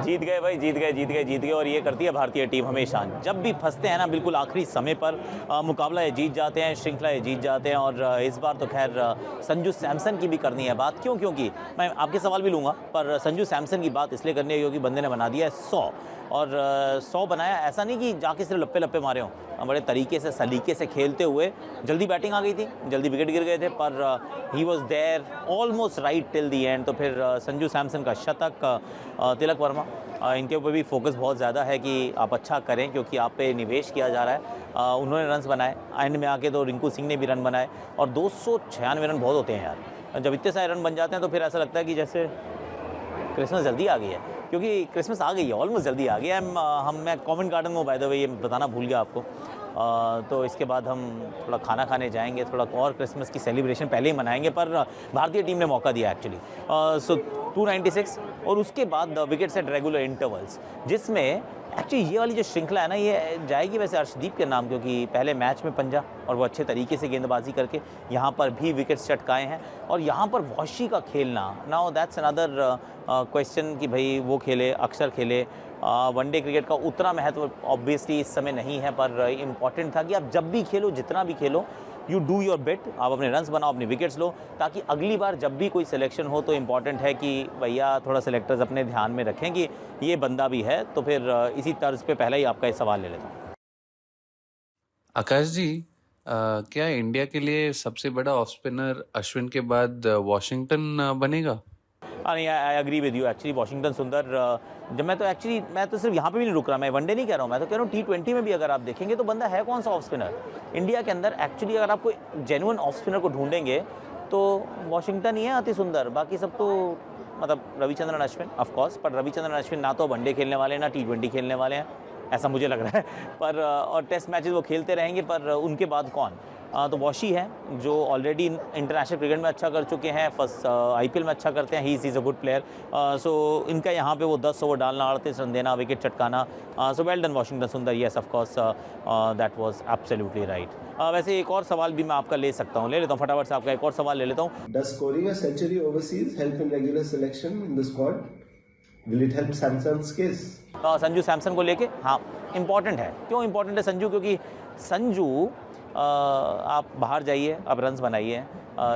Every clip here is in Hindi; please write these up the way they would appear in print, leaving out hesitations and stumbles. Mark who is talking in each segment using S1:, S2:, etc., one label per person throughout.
S1: जीत गए भाई, जीत गए और ये करती है भारतीय टीम हमेशा। जब भी फंसते हैं ना बिल्कुल आखिरी समय पर मुकाबला ये जीत जाते हैं, श्रृंखला ये जीत जाते हैं। और इस बार तो खैर संजू सैमसन की भी करनी है बात। क्योंकि मैं आपके सवाल भी लूँगा, पर संजू सैमसन की बात इसलिए करनी है क्योंकि बंदे ने बना दिया है 100। और 100 बनाया, ऐसा नहीं कि जाके सिर्फ लप्पे लप्पे मारे हों, बड़े तरीके से सलीके से खेलते हुए। जल्दी बैटिंग आ गई थी, जल्दी विकेट गिर गए थे, पर he was there almost right till the end. तो फिर संजू सैमसन का शतक, तिलक वर्मा, इनके ऊपर भी फोकस बहुत ज़्यादा है कि आप अच्छा करें क्योंकि आप पे निवेश किया जा रहा है। उन्होंने रन्स बनाए, एंड में आके तो रिंकू सिंह ने भी रन बनाए। और 296 रन बहुत होते हैं यार। जब इतने सारे रन बन जाते हैं तो फिर ऐसा लगता है कि जैसे क्रिसमस जल्दी आ गई है, क्योंकि क्रिसमस आ गई है, ऑलमोस्ट जल्दी आ गई है। मैं कमेंट गार्डन में बाय द वे ये बताना भूल गया आपको। तो इसके बाद हम थोड़ा खाना खाने जाएंगे, थोड़ा और क्रिसमस की सेलिब्रेशन पहले ही मनाएंगे, पर भारतीय टीम ने मौका दिया एक्चुअली। सो 296 और उसके बाद विकेट्स एट रेगुलर इंटरवल्स, जिसमें एक्चुअली ये वाली जो श्रृंखला है ना ये जाएगी वैसे अर्शदीप के नाम, क्योंकि पहले मैच में पंजा और वो अच्छे तरीके से गेंदबाजी करके यहाँ पर भी विकेट्स चटकाए हैं। और यहाँ पर वॉशी का खेलना, नाउ दैट्स अनदर क्वेश्चन कि भाई वो खेले, अक्सर खेले। वनडे क्रिकेट का उतना महत्व ऑब्वियसली इस समय नहीं है, पर इम्पॉर्टेंट था कि आप जब भी खेलो, जितना भी खेलो, यू डू योर बिट, आप अपने रन्स बनाओ, अपने विकेट्स लो, ताकि अगली बार जब भी कोई सिलेक्शन हो तो इम्पॉर्टेंट है कि भैया थोड़ा सेलेक्टर्स अपने ध्यान में रखें कि ये बंदा भी है। तो फिर इसी तर्ज पे पहला ही आपका ये सवाल ले लेता हूँ।
S2: आकाश जी, क्या इंडिया के लिए सबसे बड़ा ऑफ स्पिनर अश्विन के बाद वॉशिंगटन बनेगा?
S1: नहीं, I agree with you. Actually Washington Sundar, जब मैं तो सिर्फ यहाँ पे भी नहीं रुक रहा, मैं वनडे नहीं कह रहा हूँ, मैं तो कह रहा हूँ T20 में भी अगर आप देखेंगे तो बंदा है कौन सा ऑफ स्पिनर इंडिया के अंदर। एक्चुअली अगर आप कोई जेन्युइन ऑफ स्पिनर को ढूंढेंगे तो वॉशिंगटन ही है अति सुंदर, बाकी सब तो मतलब रविचंद्रन अश्विन ऑफ कोर्स। पर रविचंद्रन अश्विन ना तो वनडे खेलने वाले ना T20 खेलने वाले हैं, ऐसा मुझे लग रहा है। पर और टेस्ट मैचेस वो खेलते रहेंगे, पर उनके बाद कौन? तो वॉशी है जो ऑलरेडी इंटरनेशनल क्रिकेट में अच्छा कर चुके हैं, फर्स्ट IPL में अच्छा करते हैं, he is a good player. So इनका यहाँ पे वो 10 ओवर डालना, 38 रन देना, विकेट चटकाना, so well done Washington Sundar, yes of course, that was absolutely right. वैसे एक और सवाल भी मैं आपका ले सकता हूँ, ले लेता हूँ फटाफट से आपका एक और सवाल ले लेता हूँ।
S3: Does scoring a century overseas help in regular selection in the squad? Will it help Samson's case?
S1: Sanju Samson को लेके हाँ इम्पॉर्टेंट है। क्यों इम्पॉर्टेंट है संजू? क्योंकि संजू आप बाहर जाइए, आप रन्स बनाइए।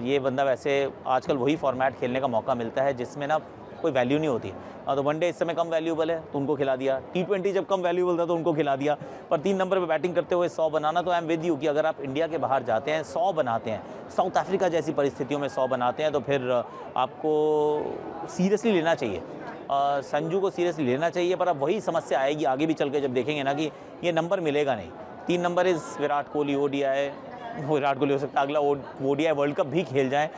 S1: ये बंदा वैसे आजकल वही फॉर्मेट खेलने का मौका मिलता है जिसमें ना कोई वैल्यू नहीं होती। तो वनडे इस समय कम वैल्यूबल है तो उनको खिला दिया, T20 जब कम वैल्यूबल था तो उनको खिला दिया, पर 3 नंबर पे बैटिंग करते हुए 100 बनाना, तो आई एम विद यू कि अगर आप इंडिया के बाहर जाते हैं 100 बनाते हैं, साउथ अफ्रीका जैसी परिस्थितियों में 100 बनाते हैं, तो फिर आपको सीरियसली लेना चाहिए। संजू को सीरियसली लेना चाहिए, पर अब वही समस्या आएगी आगे भी चल के जब देखेंगे ना कि ये नंबर मिलेगा नहीं। 3 number is Virat Kohli, ODI, Virat Kohli हो सकता है अगला ODI वर्ल्ड कप भी खेल जाए,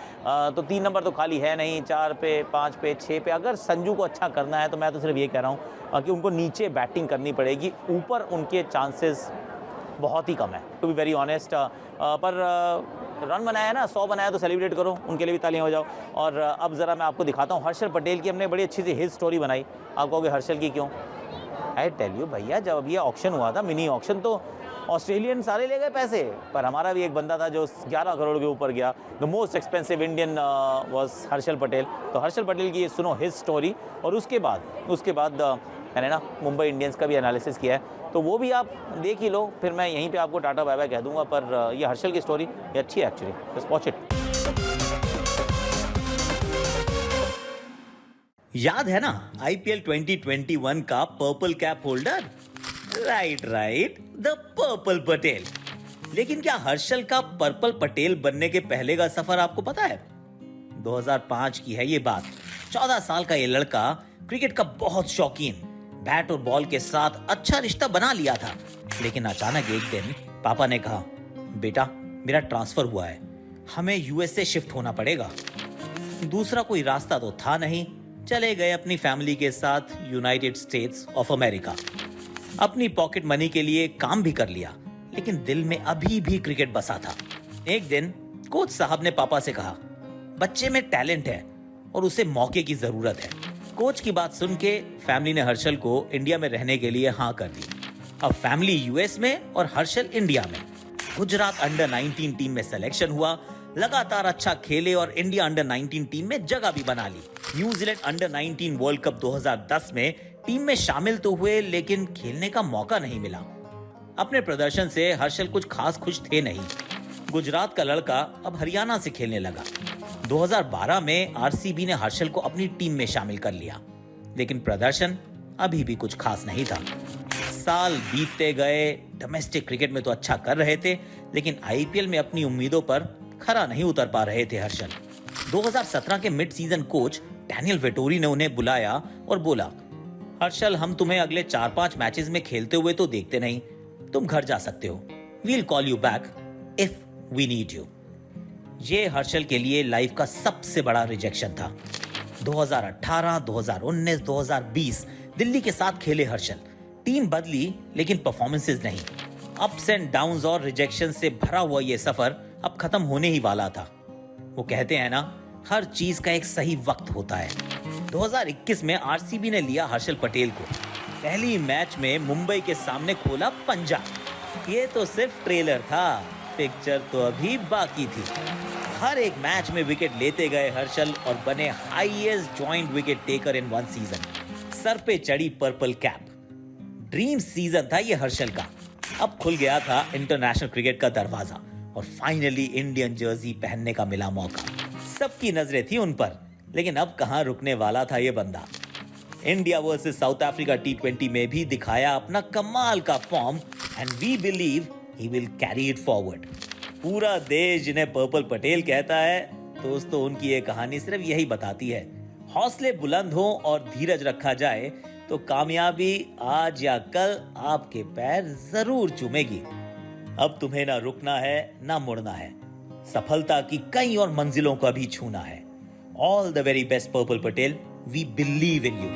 S1: तो 3 नंबर तो खाली है नहीं। 4 पे, 5 पे, 6 पे अगर संजू को अच्छा करना है तो मैं तो सिर्फ ये कह रहा हूँ कि उनको नीचे बैटिंग करनी पड़ेगी, ऊपर उनके चांसेस बहुत ही कम है, टू बी वेरी ऑनेस्ट। पर रन बनाया ना, 100 बनाया तो सेलिब्रेट करो, उनके लिए भी तालियां हो जाओ। और अब ज़रा मैं आपको दिखाता हूँ हर्षल पटेल की हमने बड़ी अच्छी सी हिट स्टोरी बनाई। आप कहोगे हर्षल की क्यों? आई टेल यू भैया, जब अब ये ऑक्शन हुआ था, मिनी ऑक्शन, तो ऑस्ट्रेलियन सारे ले गए पैसे, पर हमारा भी एक बंदा था जो 11 करोड़ के ऊपर गया। The most expensive Indian was Harshal Patel. तो हर्षल पटेल की ये सुनो हिट स्टोरी, और उसके बाद मैंने ना मुंबई इंडियंस का भी एनालिसिस किया है, तो वो भी आप देख ही लो, फिर मैं यहीं पे आपको टाटा बाय बाय कह दूंगा। पर ये हर्षल की स्टोरी ये अच्छी है एक्चुअली, जस्ट वॉच इट।
S4: याद है ना IPL 2021 का purple cap holder? Right, the purple Patel. लेकिन क्या हर्षल का पर्पल पटेल बनने के पहले का सफर आपको पता है? 2005 की है ये बात। 14 साल का ये लड़का क्रिकेट का बहुत शौकीन, बैट और बॉल के साथ अच्छा रिश्ता बना लिया था। लेकिन अचानक एक दिन पापा ने कहा, बेटा मेरा ट्रांसफर हुआ है, हमें USA शिफ्ट होना पड़ेगा। दूसरा कोई रास्ता तो था नहीं। चले गए अपनी फैमिली के साथ यूनाइटेड स्टेट्स ऑफ अमेरिका। अपनी पॉकेट मनी के लिए काम भी कर लिया, लेकिन दिल में अभी भी क्रिकेट बसा था। एक दिन कोच साहब ने पापा से कहा, बच्चे में टैलेंट है और उसे मौके की जरूरत है। कोच की बात सुन के फैमिली ने हर्षल को इंडिया में रहने के लिए हाँ कर दी। अब फैमिली US में और हर्षल इंडिया में। गुजरात अंडर 19 टीम में सिलेक्शन हुआ, लगातार अच्छा खेले और इंडिया अंडर 19 टीम में जगह भी बना ली। न्यूजीलैंड अंडर 19 वर्ल्ड कप 2010 में टीम में शामिल तो हुए लेकिन खेलने का मौका नहीं मिला। अपने प्रदर्शन से हर्षल कुछ खास खुश थे नहीं। गुजरात का लड़का अब हरियाणा से खेलने लगा। 2012 में आरसीबी ने हर्षल को अपनी टीम में शामिल कर लिया, लेकिन प्रदर्शन अभी भी कुछ खास नहीं था। साल बीतते गए, डोमेस्टिक क्रिकेट में तो अच्छा कर रहे थे, लेकिन आईपीएल में अपनी उम्मीदों पर खरा नहीं उतर पा रहे थे हर्षल। 2017 के mid season coach Daniel Vettori ने उन्हें बुलाया और बोला, हर्षल, हम तुम्हें अगले 4-5 मैचेस में खेलते हुए तो देखते नहीं, तुम घर जा सकते हो। We'll call you back if we need you. ये हर्षल के लिए लाइफ का सबसे बड़ा रिजेक्शन था। 2018, 2019, 2020 दिल्ली के साथ खेले हर्षल। टीम बदली लेकिन परफॉर्मेंसेस नहीं। अप्स एंड डाउन्स और रिजेक्शन से भरा हुआ ये सफर अब खत्म होने ही वाला था। वो कहते हैं ना, हर चीज का एक सही वक्त होता है। 2021 में आरसीबी ने लिया हर्षल पटेल को। पहली मैच में मुंबई के सामने खोला पंजा। ये तो सिर्फ ट्रेलर था, पिक्चर तो अभी बाकी थी। हर एक मैच में विकेट लेते गए हर्षल और बने highest joint wicket taker in one season. Sir पे चढ़ी पर्पल कैप। ड्रीम सीजन था ये हर्षल का। अब खुल गया था इंटरनेशनल क्रिकेट का दरवाजा और फाइनली इंडियन जर्सी पहनने का मिला मौका। सबकी नजरें थी उन पर, लेकिन अब कहां रुकने वाला था ये बंदा। India versus south Africa T20 में भी दिखाया अपना कमाल का form and we believe he will carry it forward. पूरा देश जिन्हें पर्पल पटेल कहता है, दोस्तों उनकी ये कहानी सिर्फ यही बताती है, हौसले बुलंद हो और धीरज रखा जाए तो कामयाबी आज या कल आपके पैर जरूर चूमेगी। अब तुम्हें ना रुकना है ना मुड़ना है, सफलता की कई और मंजिलों को भी छूना है। All the very best purple Patel, we believe in you.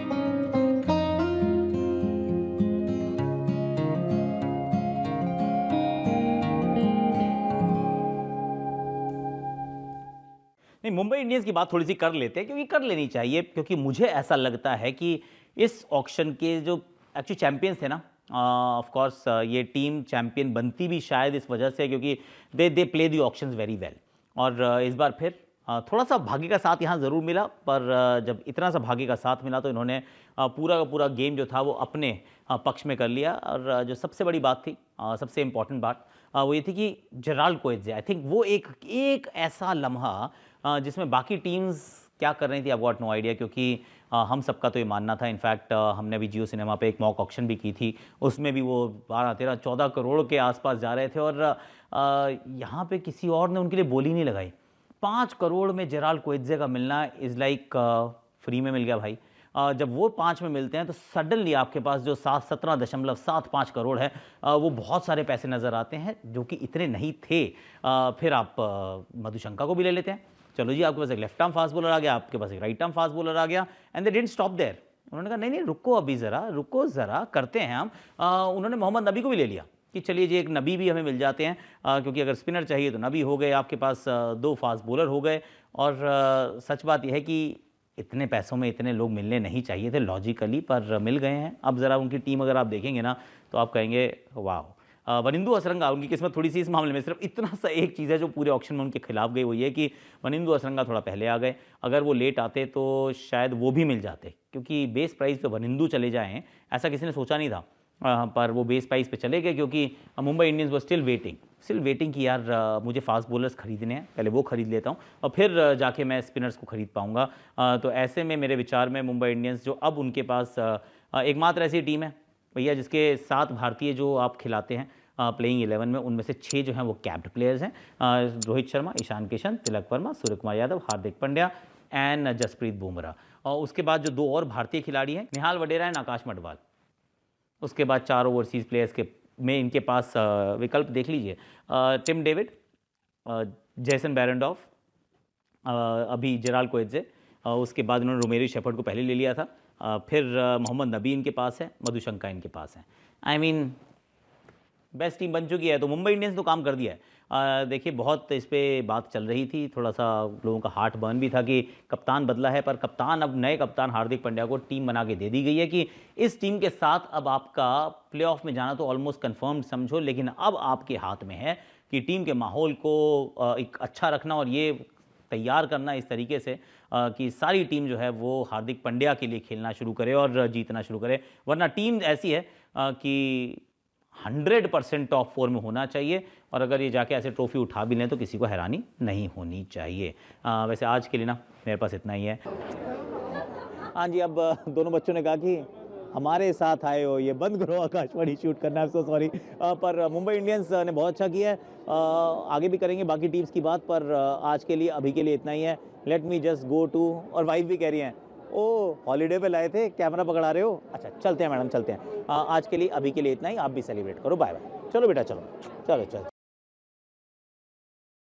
S1: नहीं, मुंबई इंडियंस की बात थोड़ी सी कर लेते हैं, क्योंकि कर लेनी चाहिए, क्योंकि मुझे ऐसा लगता है कि इस ऑक्शन के जो एक्चुअली चैंपियंस थे ना, ऑफ कोर्स ये टीम चैंपियन बनती भी शायद इस वजह से क्योंकि they play the auctions very well. और इस बार फिर थोड़ा सा भाग्य का साथ यहाँ ज़रूर मिला, पर जब इतना सा भाग्य का साथ मिला तो इन्होंने पूरा का पूरा गेम जो था वो अपने पक्ष में कर लिया। और जो सबसे बड़ी बात थी, सबसे इम्पॉर्टेंट बात वो ये थी कि जेराल्ड कोएत्जे, आई थिंक वो एक ऐसा लम्हा जिसमें बाकी टीम्स क्या कर रही थी, आई गॉट नो आइडिया, क्योंकि हम सबका तो ये मानना था। इनफैक्ट हमने भी जियो सिनेमा पे एक मॉक ऑक्शन भी की थी, उसमें भी वो 12, 13, 14 करोड़ के आसपास जा रहे थे और यहाँ पे किसी और ने उनके लिए बोली नहीं लगाई। 5 करोड़ में जेराल्ड कोएत्जे का मिलना इज़ लाइक फ्री में मिल गया भाई। जब वो 5 में मिलते हैं तो सडनली आपके पास जो 17.75 करोड़ है वो बहुत सारे पैसे नज़र आते हैं जो कि इतने नहीं थे। फिर आप मधुशंका को भी ले लेते हैं, चलो जी आपके पास एक लेफ्ट आर्म फास्ट बॉलर आ गया, आपके पास एक राइट आर्म फास्ट बॉलर आ गया, and they didn't stop there. उन्होंने कहा नहीं रुको, अभी रुको ज़रा करते हैं हम। उन्होंने मोहम्मद नबी को भी ले लिया कि चलिए जी एक नबी भी हमें मिल जाते हैं, क्योंकि अगर स्पिनर चाहिए तो नबी हो गए, आपके पास 2 फास्ट बॉलर हो गए। और सच बात यह है कि इतने पैसों में इतने लोग मिलने नहीं चाहिए थे लॉजिकली, पर मिल गए हैं। अब ज़रा उनकी टीम अगर आप देखेंगे ना तो आप कहेंगे वाह। वनिंदु हसरंगा, उनकी किस्मत थोड़ी सी इस मामले में सिर्फ इतना सा एक चीज़ है जो पूरे ऑक्शन में उनके खिलाफ गई, वो ये कि वनिंदु हसरंगा थोड़ा पहले आ गए। अगर वो लेट आते तो शायद वो भी मिल जाते, क्योंकि बेस प्राइस पे वनिंदु चले जाएँ ऐसा किसी ने सोचा नहीं था, पर वो बेस प्राइस पे चले गए क्योंकि मुंबई इंडियंस वो स्टिल वेटिंग कि यार मुझे फास्ट बॉलर्स खरीदने हैं, पहले वो खरीद लेता हूँ और फिर जाके मैं स्पिनर्स को खरीद पाऊँगा। तो ऐसे में मेरे विचार में मुंबई इंडियंस जो अब उनके पास एकमात्र ऐसी टीम है भैया जिसके 7 भारतीय जो आप खिलाते हैं प्लेइंग 11 में, उनमें से 6 जो हैं वो कैप्ड प्लेयर्स हैं। रोहित शर्मा, ईशान किशन, तिलक वर्मा, सूर्यकुमार यादव, हार्दिक पांड्या एंड जसप्रीत बुमराह। और उसके बाद जो 2 और भारतीय खिलाड़ी हैं, निहाल वडेरा एंड आकाश मडवाल। उसके बाद 4 ओवरसीज़ प्लेयर्स के में इनके पास विकल्प देख लीजिए, टिम डेविड, जैसन बैरनडॉफ, अभी जेराल्ड कोएत्जे, उसके बाद उन्होंने रोमेरी शेफर्ड को पहले ले लिया था, फिर मोहम्मद नबी इनके पास है, मधुशंका इनके पास है। आई मीन बेस्ट टीम बन चुकी है। तो मुंबई इंडियंस तो काम कर दिया है। देखिए बहुत इस पर बात चल रही थी, थोड़ा सा लोगों का हार्ट बर्न भी था कि कप्तान बदला है, पर कप्तान अब नए कप्तान हार्दिक पांड्या को टीम बना के दे दी गई है कि इस टीम के साथ अब आपका प्लेऑफ में जाना तो ऑलमोस्ट कंफर्म्ड समझो, लेकिन अब आपके हाथ में है कि टीम के माहौल को एक अच्छा रखना और ये तैयार करना इस तरीके से कि सारी टीम जो है वो हार्दिक पांड्या के लिए खेलना शुरू करे और जीतना शुरू करे, वरना टीम ऐसी है कि 100% टॉप 4 में होना चाहिए और अगर ये जाके ऐसे ट्रॉफी उठा भी लें तो किसी को हैरानी नहीं होनी चाहिए। वैसे आज के लिए ना मेरे पास इतना ही है। हाँ जी, अब दोनों बच्चों ने कहा कि हमारे साथ आए हो, ये बंद करो आकाशवाणी शूट करना, आई एम सो सॉरी। पर मुंबई इंडियंस ने बहुत अच्छा किया है, आगे भी करेंगे बाकी टीम्स की बात, पर आज के लिए अभी के लिए इतना ही है। Let me just go to, और वाइफ भी कह रही हैं ओ हॉलीडे पे लाए थे, कैमरा पकड़ा रहे हो, अच्छा चलते हैं मैडम चलते हैं। आज के लिए अभी के लिए इतना ही, आप भी सेलिब्रेट करो, बाय बाय। चलो बेटा चलो चलो चलो।